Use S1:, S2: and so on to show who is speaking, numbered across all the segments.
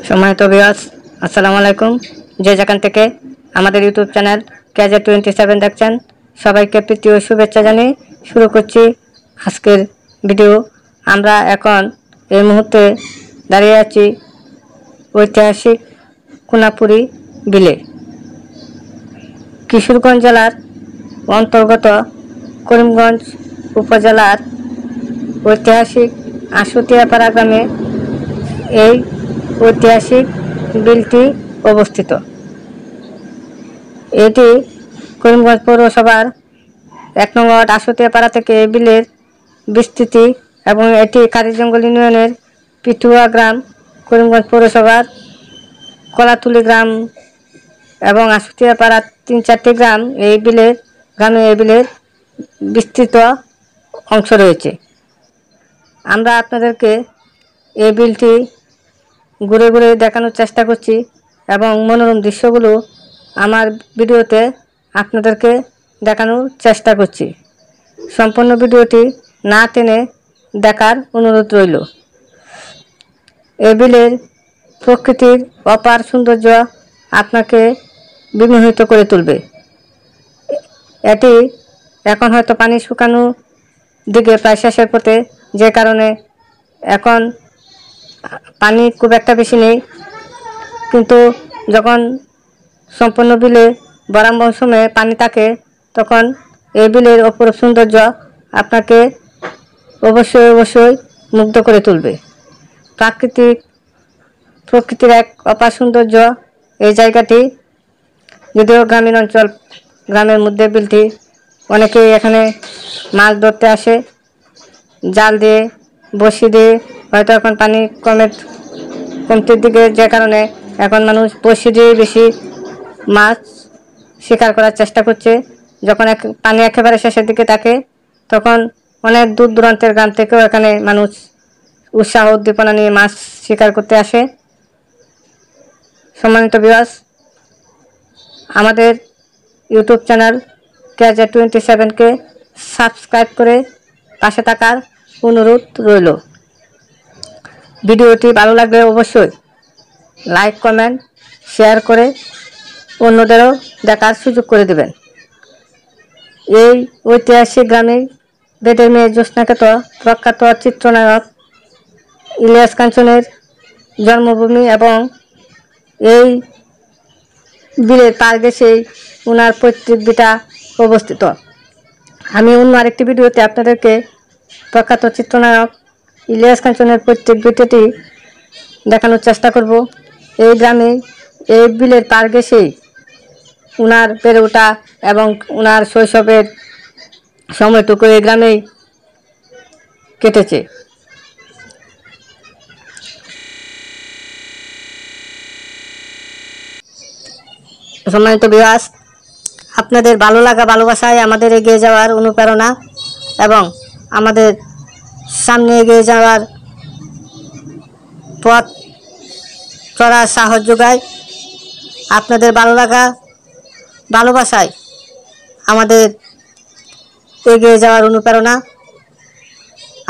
S1: সম্মানিত ভিউয়ার্স, আসসালামু আলাইকুম। যে যেখান থেকে আমাদের ইউটিউব চ্যানেল KJ27 দেখছেন, সবাইকে প্রীতি ও শুভেচ্ছা জানিয়ে শুরু করছি আজকের ভিডিও। আমরা এখন এই মুহূর্তে দাঁড়িয়ে আছি ঐতিহাসিক কোনাপুরী বিলে। কিশোরগঞ্জ জেলার অন্তর্গত করিমগঞ্জ উপজেলার ঐতিহাসিক আশুতিয়াপাড়া গ্রামে এই ঐতিহাসিক বিলটি অবস্থিত। এটি করিমগঞ্জ পৌরসভার 1 নং ওয়ার্ড আশুতিয়াপাড়া থেকে এই বিলের বিস্তৃতি এবং এটি কারিজঙ্গল ইউনিয়নের পিটুয়া গ্রাম, করিমগঞ্জ পৌরসভার কলাতুলি গ্রাম এবং আশুতিয়াপাড়া 3-4টি গ্রাম এই বিলের বিস্তৃত অংশ রয়েছে। আমরা আপনাদেরকে এই বিলটি ঘুরে ঘুরে দেখানোর চেষ্টা করছি এবং মনোরম দৃশ্যগুলো আমার ভিডিওতে আপনাদেরকে দেখানোর চেষ্টা করছি। সম্পূর্ণ ভিডিওটি না টেনে দেখার অনুরোধ রইল। এই বিলের প্রকৃতির অপার সৌন্দর্য আপনাকে বিমোহিত করে তুলবে। এটি এখন হয়তো পানি শুকানো দিকে প্রায় শেষের পথে, যে কারণে এখন পানি খুব একটা বেশি নেই, কিন্তু যখন সম্পূর্ণ বিলে বরাম মৌসুমে পানি থাকে তখন এই বিলের অপরূপ সৌন্দর্য আপনাকে অবশ্যই মুগ্ধ করে তুলবে। প্রকৃতির এক অপার সৌন্দর্য এই জায়গাটি। যদিও গ্রামীণ অঞ্চল, গ্রামের মধ্যে বিলটি, অনেকেই এখানে মাছ ধরতে আসে জাল দিয়ে, বড়শি দিয়ে। হয়তো এখন পানি কমতির দিকে, যে কারণে এখন মানুষ বড়শি দিয়ে বেশি মাছ শিকার করার চেষ্টা করছে। যখন পানি একেবারে শেষের দিকে থাকে তখন অনেক দূর দূরান্তের গ্রাম থেকেও এখানে মানুষ উৎসাহ উদ্দীপনা নিয়ে মাছ শিকার করতে আসে। সম্মানিত ভিউয়ার্স, আমাদের ইউটিউব চ্যানেল KJ27কে সাবস্ক্রাইব করে পাশে থাকার অনুরোধ রইল। ভিডিওটি ভালো লাগলে অবশ্যই লাইক, কমেন্ট, শেয়ার করে অন্যদেরও দেখার সুযোগ করে দেবেন। এই ঐতিহাসিক গ্রামে বেদের মেয়ে জ্যোৎস্নাখ্যাত প্রখ্যাত চিত্রনায়ক ইলিয়াস কাঞ্চনের জন্মভূমি এবং এই বিলের পার ঘেঁষেই ওনার পৈতৃক ভিটা অবস্থিত। আমি অন্য আরেকটি ভিডিওতে আপনাদেরকে প্রখ্যাত চিত্রনায়ক ইলিয়াস কাঞ্চনের পৈতৃক ভিটাটি দেখানোর চেষ্টা করব। এই গ্রামে এই বিলের পার ঘেঁষেই ওনার বেড়ে ওঠা এবং ওনার শৈশবের সময়টুকু এই গ্রামেই কেটেছে। সম্মানিত ভিউয়ার্স, আপনাদের ভালো লাগা, ভালোবাসায় আমাদের এগিয়ে যাওয়ার অনুপ্রেরণা এবং আমাদের সামনে এগিয়ে যাওয়ার পথ চলার সাহস যোগায়। আপনাদের ভালো লাগা, ভালোবাসায় আমাদের এগিয়ে যাওয়ার অনুপ্রেরণা।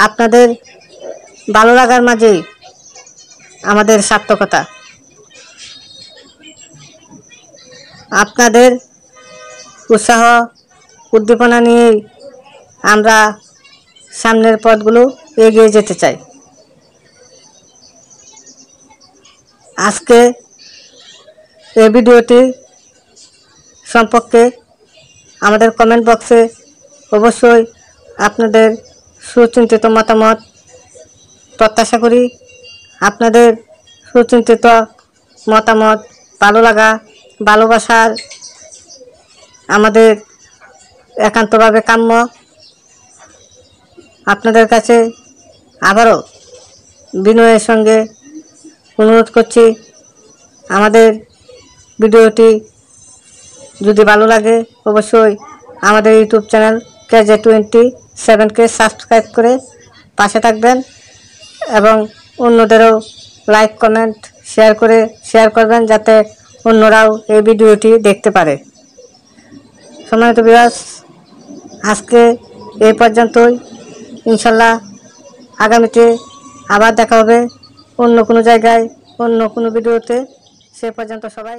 S1: আপনাদের ভালো লাগার মাঝেই আমাদের সার্থকতা। আপনাদের উৎসাহ উদ্দীপনা নিয়েই আমরা সামনের পথগুলো এগিয়ে যেতে চাই। আজকে এই ভিডিওটি সম্পর্কে আমাদের কমেন্ট বক্সে অবশ্যই আপনাদের সুচিন্তিত মতামত প্রত্যাশা করি। আপনাদের সুচিন্তিত মতামত, ভালো লাগা, ভালোবাসার আমাদের একান্তভাবে কাম্য। আপনাদের কাছে আবারও বিনয়ের সঙ্গে অনুরোধ করছি, আমাদের ভিডিওটি যদি ভালো লাগে অবশ্যই আমাদের ইউটিউব চ্যানেল KJ27কে সাবস্ক্রাইব করে পাশে থাকবেন এবং অন্যদেরও লাইক, কমেন্ট, শেয়ার করবেন যাতে অন্যরাও এই ভিডিওটি দেখতে পারে। সম্মানিত ভিউয়ার্স, আজকে এই পর্যন্তই। ইনশাল্লাহ আগামীতে আবার দেখা হবে অন্য কোনো জায়গায় অন্য কোনো ভিডিওতে। সে পর্যন্ত সবাই